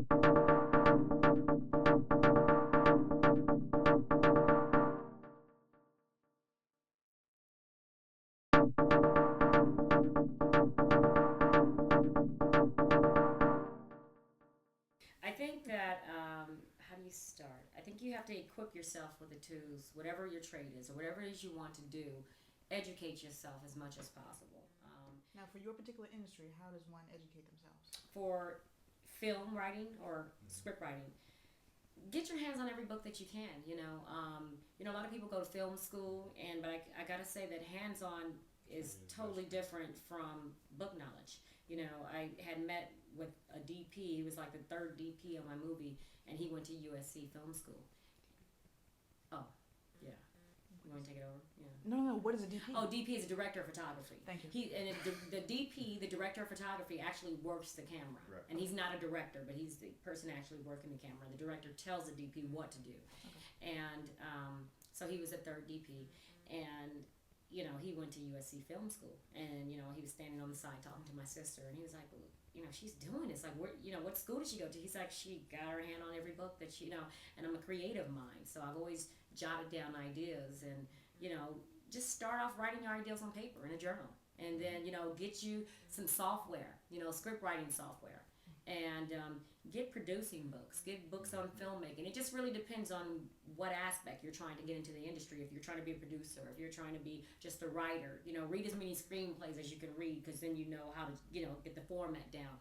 I think that how do you start? I think you have to equip yourself with the tools, whatever your trade is or whatever it is you want to do. Educate yourself as much as possible. Now, for your particular industry, how does one educate themselves? For film writing or script writing, get your hands on every book that you can. A lot of people go to film school, but I gotta say that hands on is totally different from book knowledge. I had met with a DP. He was like the third DP on my movie, and he went to USC Film School. Oh, yeah. You want to take it over? Yeah. No, no, no. What is a DP? Oh, DP is a director of photography. Thank you. The DP, the director of photography, actually works the camera, Right. and he's not a director, but he's the person actually working the camera. The director tells the DP what to do, and so he was a third DP, and he went to USC Film School, and he was standing on the side talking to my sister, and he was like, well, she's doing this. Like, what school did she go to? He's like, she got her hand on every book that and I'm a creative mind, so I've always jotted down ideas, and just start off writing your ideas on paper in a journal, and then get you some software, script writing software, and get producing books, get books on filmmaking. It just really depends on what aspect you're trying to get into the industry. If you're trying to be a producer, if you're trying to be just a writer, read as many screenplays as you can read, because then you know how to get the format down.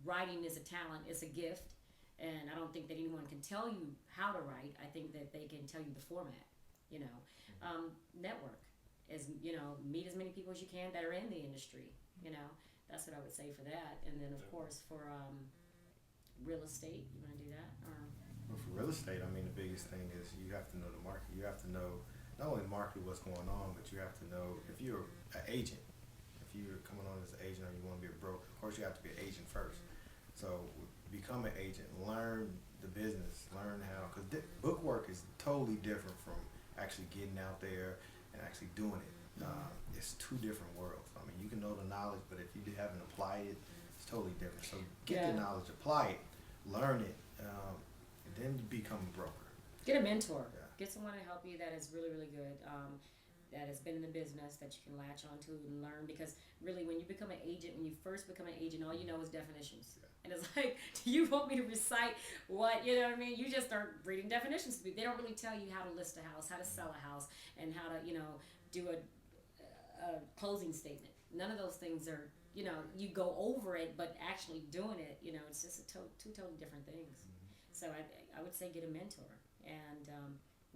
Writing is a talent, it's a gift, and I don't think that anyone can tell you how to write. I think that they can tell you the format. Network is meet as many people as you can that are in the industry. That's what I would say for that. And then of course for real estate, you want to do that? Well, for real estate, I mean, the biggest thing is you have to know the market. You have to know not only the market, what's going on, but you have to know if you're an agent, if you're coming on as an agent or you want to be a broker. Of course, you have to be an agent first. So become an agent, learn the business, learn how, because book work is totally different from actually getting out there and actually doing it. It's two different worlds. I mean, you can know the knowledge, but if you haven't applied it, it's totally different. So get the knowledge, apply it, learn it, and then you become a broker. Get a mentor. Yeah. Get someone to help you that is really, really good. That has been in the business that you can latch onto and learn, because really when you become an agent, when you first become an agent, all you know is definitions. Yeah. And it's like, do you want me to recite what, what I mean? You just start reading definitions. They don't really tell you how to list a house, how to sell a house, and how to, do a closing statement. None of those things are, you go over it, but actually doing it, it's just two totally different things. So I would say get a mentor and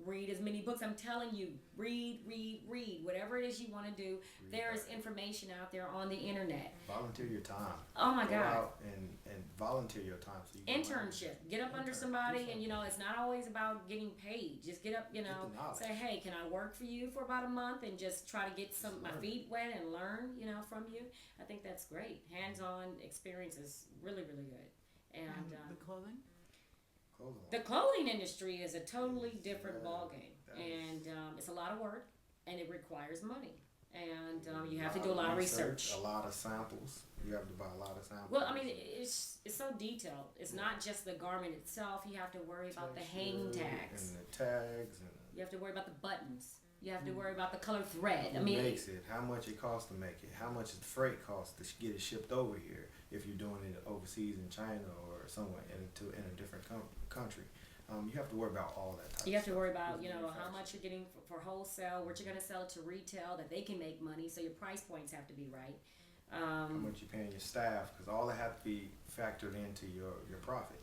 read as many books. I'm telling you, read. Whatever it is you want to do, there is information out there on the internet. Volunteer your time. Oh my Go God. out and volunteer your time. So you can Internship. Get up under somebody, and it's not always about getting paid. Just get up, the knowledge. say, hey, can I work for you for about a month and just try to get my feet wet and learn, from you. I think that's great. Hands-on experience is really, really good. And the clothing? the clothing industry is a totally different ballgame, and it's a lot of work, and it requires money, and you have to do a lot of research. A lot of samples. You have to buy a lot of samples. Well, I mean, it's so detailed. It's not just the garment itself. You have to worry about the hang tags. And the tags. And you have to worry about the buttons. You have to worry about the color thread. Who makes it? How much it costs to make it? How much the freight costs to get it shipped over here? If you're doing it overseas in China or somewhere in a different country, you have to worry about all that. You have to worry about how much you're getting for wholesale, what you're going to sell it to retail, that they can make money. So your price points have to be right. How much you're paying your staff, because all that has to be factored into your profit.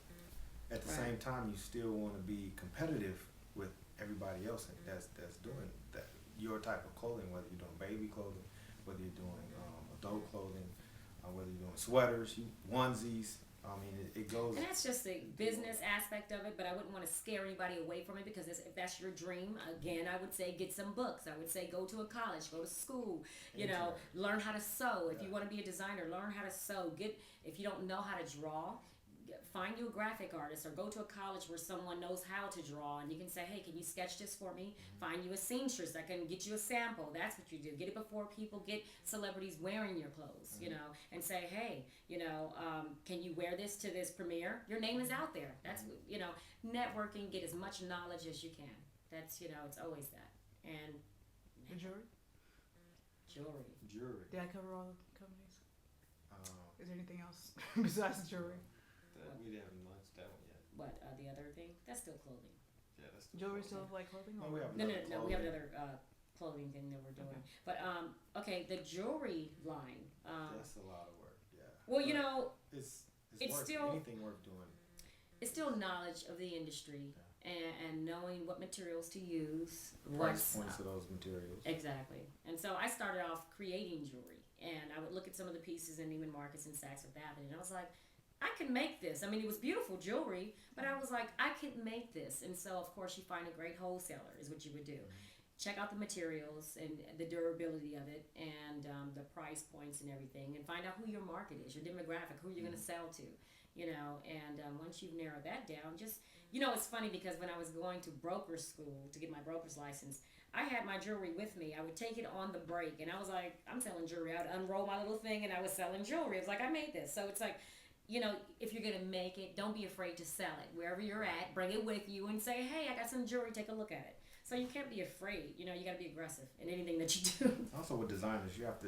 At the same time, you still want to be competitive with everybody else that's doing that your type of clothing, whether you're doing baby clothing, whether you're doing adult clothing, whether you're doing sweaters, onesies. I mean, it goes. And that's just the business aspect of it, but I wouldn't want to scare anybody away from it, because if that's your dream, again, I would say get some books. I would say go to a college, go to school, learn how to sew. If you want to be a designer, learn how to sew. If you don't know how to draw, find you a graphic artist or go to a college where someone knows how to draw, and you can say, hey, can you sketch this for me? Find you a seamstress that can get you a sample. That's what you do. Get it before people get celebrities wearing your clothes, and say, hey, can you wear this to this premiere? Your name is out there. That's, networking, get as much knowledge as you can. That's, it's always that. And The jury? Jewelry. Did I cover all the companies? Um, Is there anything else besides jewelry? we haven't launched that one yet. What, the other thing? That's still clothing. Yeah, that's Jewelry still like clothing? No, or- we have No, another we have clothing. another clothing thing that we're doing. Okay. But okay, the jewelry line. That's a lot of work. Yeah. Well, But it's worth still- anything worth doing. it's still knowledge of the industry and knowing what materials to use. Price points of those materials. Exactly. And so I started off creating jewelry, and I would look at some of the pieces in Neiman Marcus and Saks Fifth Avenue, and I was like, I can make this. I mean, it was beautiful jewelry, but I was like, I can make this. And so, of course, you find a great wholesaler is what you would do. Check out the materials and the durability of it, and the price points and everything, and find out who your market is, your demographic, who you're going to sell to, and once you've narrowed that down, just, it's funny because when I was going to broker school to get my broker's license, I had my jewelry with me. I would take it on the break, and I was like, I'm selling jewelry. I would unroll my little thing, and I was selling jewelry. It was like, I made this. So it's like, if you're going to make it, don't be afraid to sell it. Wherever you're at, bring it with you and say, hey, I got some jewelry, take a look at it. So you can't be afraid. You got to be aggressive in anything that you do. Also with designers, you have to.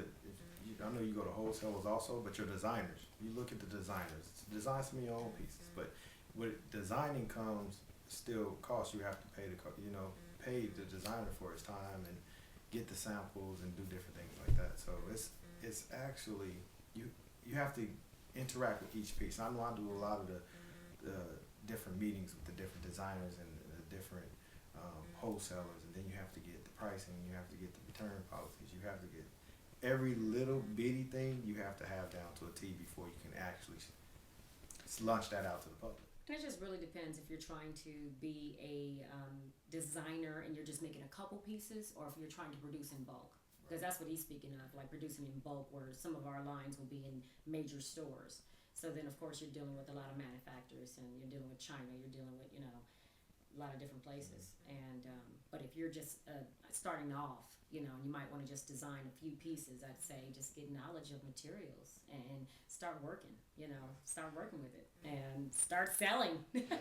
I know you go to wholesalers also, but you're designers. You look at the designers. Design some of your own pieces, but with designing comes still costs. You have to pay pay the designer for his time and get the samples and do different things like that. So it's actually you have to interact with each piece. I know I do a lot of the different meetings with the different designers and the different wholesalers, and then you have to get the pricing, you have to get the return policies, you have to get every little bitty thing you have to have down to a T before you can actually launch that out to the public. It just really depends if you're trying to be a designer and you're just making a couple pieces, or if you're trying to produce in bulk. Because that's what he's speaking of, like producing in bulk, where some of our lines will be in major stores. So then, of course, you're dealing with a lot of manufacturers, and you're dealing with China, you're dealing with, a lot of different places. And but if you're just starting off, and you might want to just design a few pieces, I'd say just get knowledge of materials and start working, start working with it and start selling. Definitely.